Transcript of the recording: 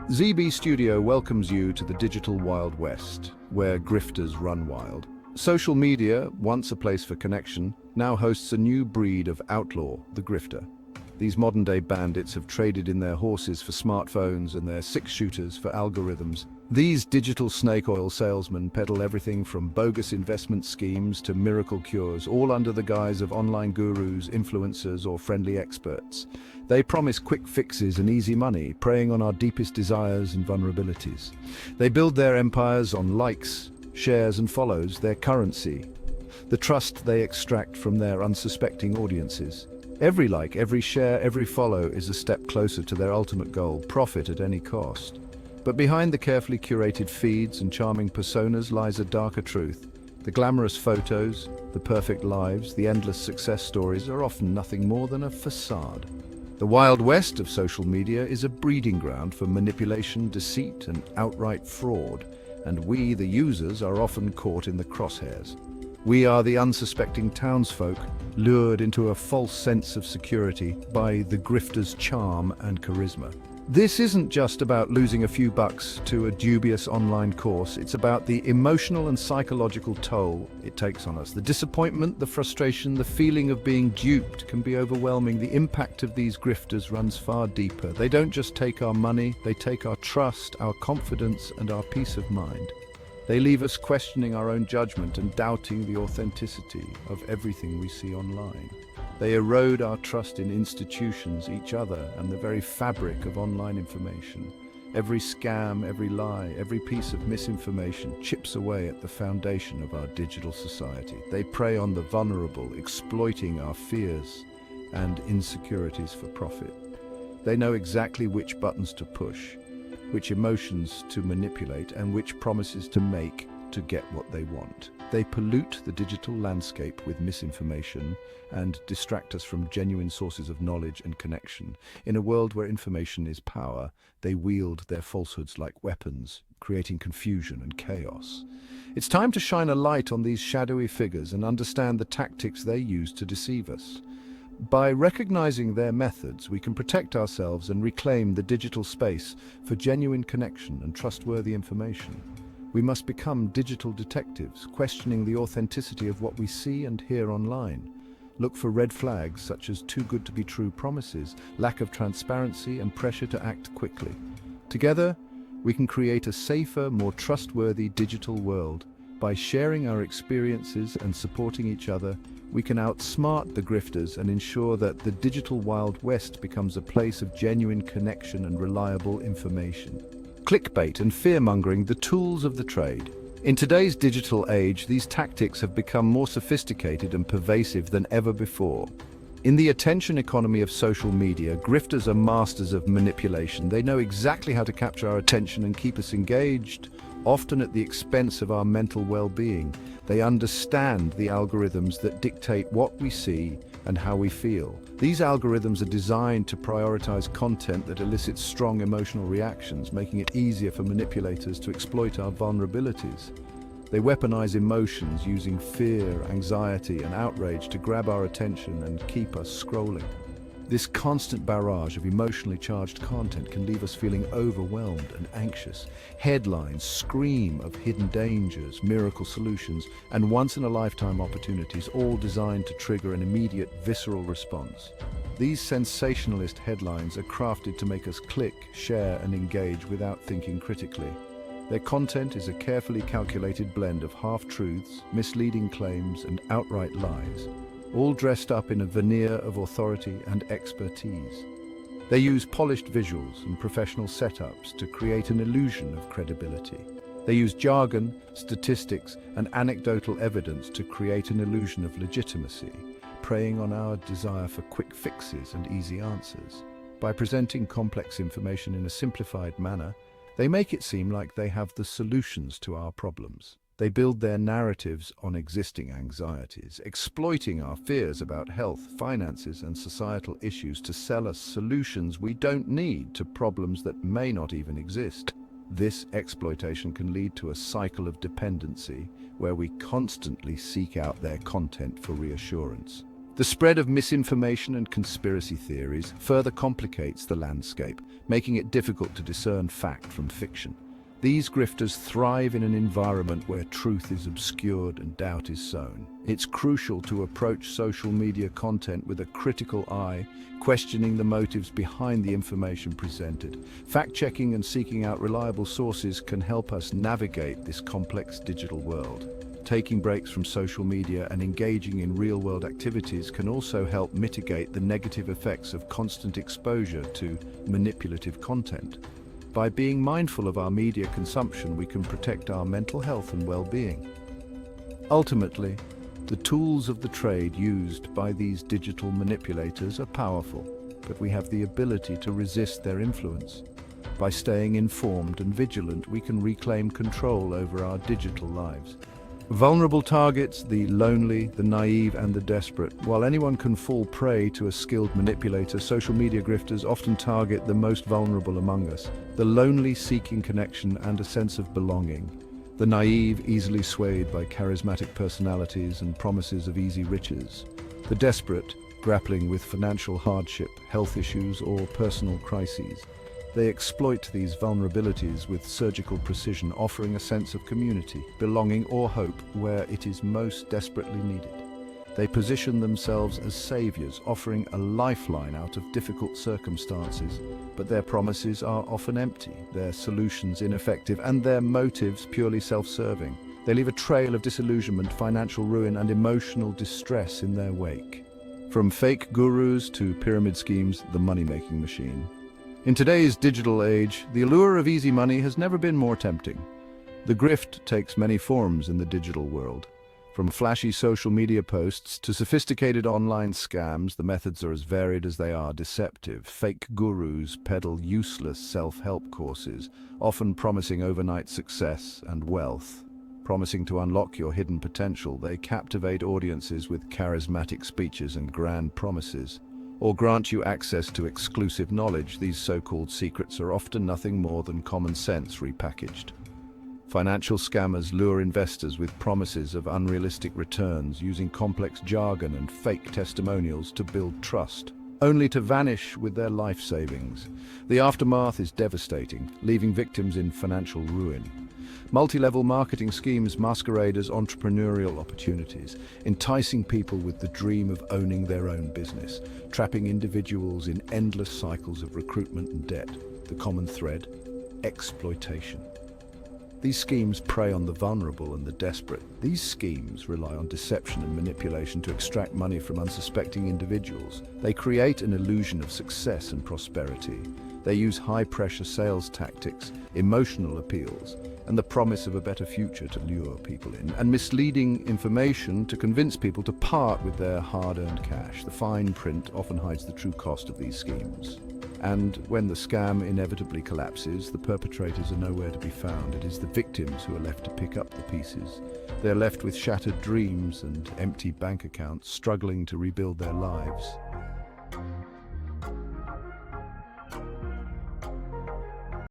ZB Studio welcomes you to the digital Wild West, where grifters run wild. Social media, once a place for connection, now hosts a new breed of outlaw, the grifter. These modern-day bandits have traded in their horses for smartphones and their six-shooters for algorithms. These digital snake oil salesmen peddle everything from bogus investment schemes to miracle cures, all under the guise of online gurus, influencers, or friendly experts. They promise quick fixes and easy money, preying on our deepest desires and vulnerabilities. They build their empires on likes, shares, and follows, their currency, the trust they extract from their unsuspecting audiences. Every like, every share, every follow is a step closer to their ultimate goal, profit at any cost. But behind the carefully curated feeds and charming personas lies a darker truth. The glamorous photos, the perfect lives, the endless success stories are often nothing more than a facade. The Wild West of social media is a breeding ground for manipulation, deceit, and outright fraud, and we, the users, are often caught in the crosshairs. We are the unsuspecting townsfolk, lured into a false sense of security by the grifter's charm and charisma. This isn't just about losing a few bucks to a dubious online course, it's about the emotional and psychological toll it takes on us. The disappointment, the frustration, the feeling of being duped can be overwhelming. The impact of these grifters runs far deeper. They don't just take our money, they take our trust, our confidence, and our peace of mind. They leave us questioning our own judgment and doubting the authenticity of everything we see online. They erode our trust in institutions, each other, and the very fabric of online information. Every scam, every lie, every piece of misinformation chips away at the foundation of our digital society. They prey on the vulnerable, exploiting our fears and insecurities for profit. They know exactly which buttons to push, which emotions to manipulate, and which promises to make to get what they want. They pollute the digital landscape with misinformation and distract us from genuine sources of knowledge and connection. In a world where information is power, they wield their falsehoods like weapons, creating confusion and chaos. It's time to shine a light on these shadowy figures and understand the tactics they use to deceive us. By recognizing their methods, we can protect ourselves and reclaim the digital space for genuine connection and trustworthy information. We must become digital detectives, questioning the authenticity of what we see and hear online. Look for red flags such as too good to be true promises, lack of transparency, and pressure to act quickly. Together, we can create a safer, more trustworthy digital world. By sharing our experiences and supporting each other, we can outsmart the grifters and ensure that the digital Wild West becomes a place of genuine connection and reliable information. Clickbait and fear-mongering, the tools of the trade. In today's digital age, these tactics have become more sophisticated and pervasive than ever before. In the attention economy of social media, grifters are masters of manipulation. They know exactly how to capture our attention and keep us engaged, often at the expense of our mental well-being. They understand the algorithms that dictate what we see and how we feel. These algorithms are designed to prioritize content that elicits strong emotional reactions, making it easier for manipulators to exploit our vulnerabilities. They weaponize emotions using fear, anxiety, and outrage to grab our attention and keep us scrolling. This constant barrage of emotionally charged content can leave us feeling overwhelmed and anxious. Headlines scream of hidden dangers, miracle solutions, and once-in-a-lifetime opportunities, all designed to trigger an immediate, visceral response. These sensationalist headlines are crafted to make us click, share, and engage without thinking critically. Their content is a carefully calculated blend of half-truths, misleading claims, and outright lies, all dressed up in a veneer of authority and expertise. They use polished visuals and professional setups to create an illusion of credibility. They use jargon, statistics, and anecdotal evidence to create an illusion of legitimacy, preying on our desire for quick fixes and easy answers. By presenting complex information in a simplified manner, they make it seem like they have the solutions to our problems. They build their narratives on existing anxieties, exploiting our fears about health, finances, and societal issues to sell us solutions we don't need to problems that may not even exist. This exploitation can lead to a cycle of dependency where we constantly seek out their content for reassurance. The spread of misinformation and conspiracy theories further complicates the landscape, making it difficult to discern fact from fiction. These grifters thrive in an environment where truth is obscured and doubt is sown. It's crucial to approach social media content with a critical eye, questioning the motives behind the information presented. Fact-checking and seeking out reliable sources can help us navigate this complex digital world. Taking breaks from social media and engaging in real-world activities can also help mitigate the negative effects of constant exposure to manipulative content. By being mindful of our media consumption, we can protect our mental health and well-being. Ultimately, the tools of the trade used by these digital manipulators are powerful, but we have the ability to resist their influence. By staying informed and vigilant, we can reclaim control over our digital lives. Vulnerable targets, the lonely, the naive, and the desperate. While anyone can fall prey to a skilled manipulator, social media grifters often target the most vulnerable among us. The lonely seeking connection and a sense of belonging. The naive, easily swayed by charismatic personalities and promises of easy riches. The desperate, grappling with financial hardship, health issues, or personal crises. They exploit these vulnerabilities with surgical precision, offering a sense of community, belonging, or hope where it is most desperately needed. They position themselves as saviors, offering a lifeline out of difficult circumstances, but their promises are often empty, their solutions ineffective, and their motives purely self-serving. They leave a trail of disillusionment, financial ruin, and emotional distress in their wake. From fake gurus to pyramid schemes, the money-making machine. In today's digital age, the allure of easy money has never been more tempting. The grift takes many forms in the digital world. From flashy social media posts to sophisticated online scams, the methods are as varied as they are deceptive. Fake gurus peddle useless self-help courses, often promising overnight success and wealth. Promising to unlock your hidden potential, they captivate audiences with charismatic speeches and grand promises. Or grant you access to exclusive knowledge. These so-called secrets are often nothing more than common sense repackaged. Financial scammers lure investors with promises of unrealistic returns, using complex jargon and fake testimonials to build trust, only to vanish with their life savings. The aftermath is devastating, leaving victims in financial ruin. Multi-level marketing schemes masquerade as entrepreneurial opportunities, enticing people with the dream of owning their own business, trapping individuals in endless cycles of recruitment and debt. The common thread: exploitation. These schemes prey on the vulnerable and the desperate. These schemes rely on deception and manipulation to extract money from unsuspecting individuals. They create an illusion of success and prosperity. They use high-pressure sales tactics, emotional appeals, and the promise of a better future to lure people in, and misleading information to convince people to part with their hard-earned cash. The fine print often hides the true cost of these schemes. And when the scam inevitably collapses, the perpetrators are nowhere to be found. It is the victims who are left to pick up the pieces. They are left with shattered dreams and empty bank accounts, struggling to rebuild their lives.